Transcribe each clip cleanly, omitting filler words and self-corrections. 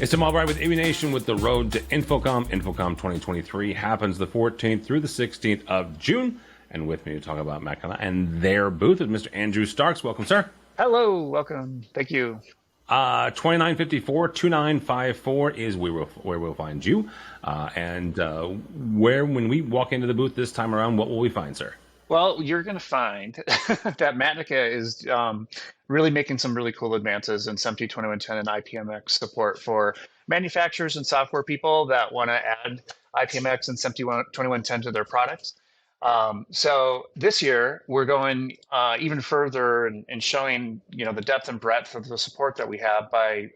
It's Tom Albright with AVNation with the road to InfoComm. InfoComm 2023 happens the 14th through the 16th of June. And with me to talk about Macnica and their booth is Mr. Andrew Starks. Welcome, sir. Hello, welcome. Thank you. 2954-2954 is where we'll find you. When we walk into the booth this time around, what will we find, sir? Well, you're going to find that Macnica is really making some really cool advances in SMPTE 2110 and IPMX support for manufacturers and software people that want to add IPMX and SMPTE 2110 to their products. So this year we're going even further and showing the depth and breadth of the support that we have by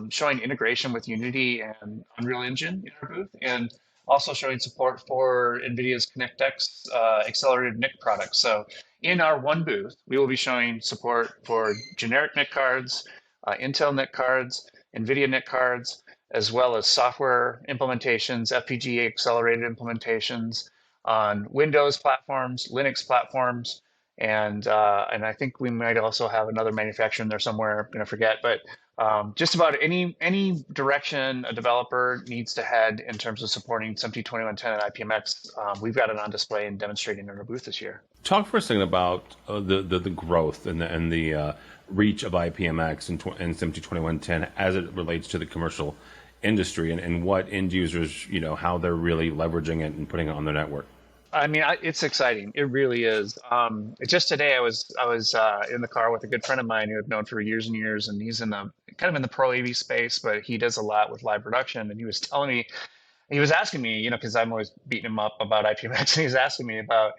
showing integration with Unity and Unreal Engine in our booth, and also showing support for NVIDIA's ConnectX accelerated NIC products. So in our one booth, we will be showing support for generic NIC cards, Intel NIC cards, NVIDIA NIC cards, as well as software implementations, FPGA accelerated implementations on Windows platforms, Linux platforms, and I think we might also have another manufacturer in there somewhere. I'm going to forget, but just about any direction a developer needs to head in terms of supporting SMPTE 2110 and IPMX, we've got it on display and demonstrating in our booth this year. Talk for a second about the growth and the reach of IPMX and SMPTE 2110 as it relates to the commercial industry and what end users, how they're really leveraging it and putting it on their network. I mean, it's exciting. It really is. Just today, I was in the car with a good friend of mine who I've known for years and years, and he's in the kind of in the pro AV space, but he does a lot with live production. And he was telling me, he was asking me, because I'm always beating him up about IPMX, and he was asking me about,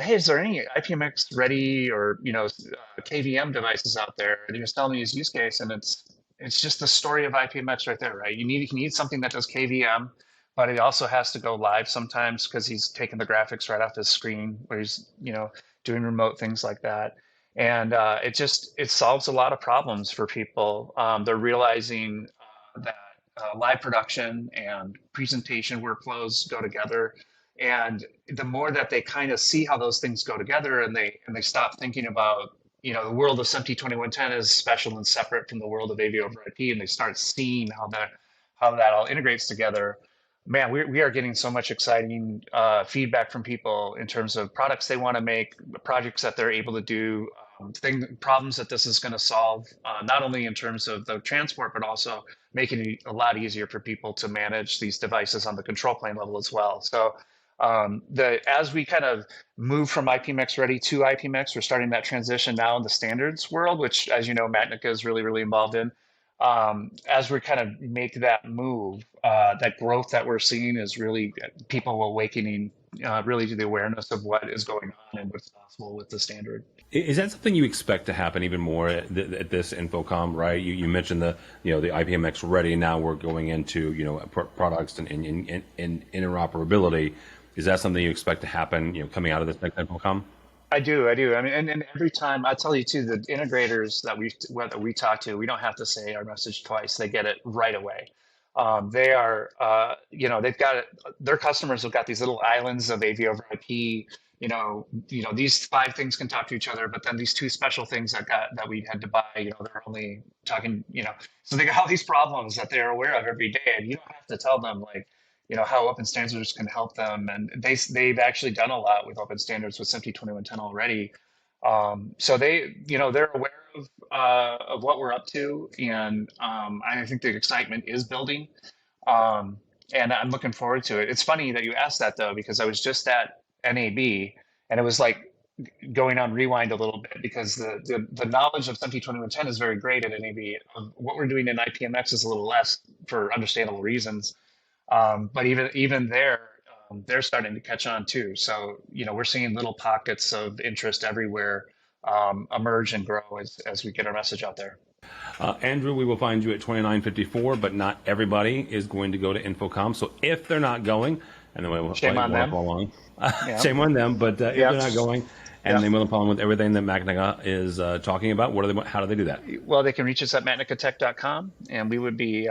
hey, is there any IPMX ready or KVM devices out there? And he was telling me his use case, and it's just the story of IPMX right there, right? You need something that does KVM. But it also has to go live sometimes because he's taking the graphics right off his screen where he's, doing remote things like that. And it solves a lot of problems for people. They're realizing that live production and presentation workflows go together. And the more that they kind of see how those things go together and they stop thinking about, the world of SMPTE 2110 is special and separate from the world of AV over IP, and they start seeing how that all integrates together. Man, we are getting so much exciting feedback from people in terms of products they want to make, projects that they're able to do, problems that this is going to solve, not only in terms of the transport, but also making it a lot easier for people to manage these devices on the control plane level as well. So as we kind of move from IPMX ready to IPMX, we're starting that transition now in the standards world, which, as you know, Macnica is really, really involved in. As we kind of make that move, that growth that we're seeing is really people awakening really to the awareness of what is going on and what's possible with the standard. Is that something you expect to happen even more at this InfoComm, right? You mentioned the IPMX ready. Now we're going into products and interoperability. Is that something you expect to happen coming out of this next InfoComm? I do. I mean, and every time I tell you too, the integrators that we talk to, we don't have to say our message twice. They get it right away. They are, they've got it. Their customers have got these little islands of AV over IP. These 5 things can talk to each other, but then these 2 special things that we had to buy, they're only talking, so they got all these problems that they're aware of every day, and you don't have to tell them how open standards can help them. And they've actually done a lot with open standards with SMPTE 2110 already. So they're aware of what we're up to. And I think the excitement is building. And I'm looking forward to it. It's funny that you asked that though, because I was just at NAB and it was like going on rewind a little bit because the knowledge of SMPTE 2110 is very great at NAB. What we're doing in IPMX is a little less for understandable reasons. But even there, they're starting to catch on too. So, we're seeing little pockets of interest everywhere emerge and grow as we get our message out there. Andrew, we will find you at 2954, but not everybody is going to go to InfoComm. So if they're not going, and then we'll shame on them. Along. Shame on them, but if they're not going, and they will follow with everything that Macnica is talking about, how do they do that? Well, they can reach us at macnicatech.com, and we would be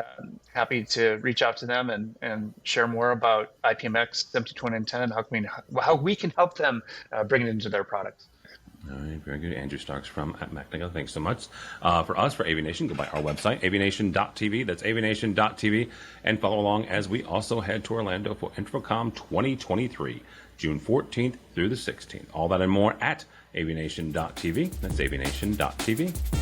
happy to reach out to them and share more about IPMX, SMPTE 2110, and how we can help them bring it into their products. All right, very good. Andrew Starks from Macnica. Thanks so much. For us, for AVNation, go by our website, avnation.tv. That's avnation.tv. And follow along as we also head to Orlando for InfoComm 2023, June 14th through the 16th. All that and more at avnation.tv. That's avnation.tv.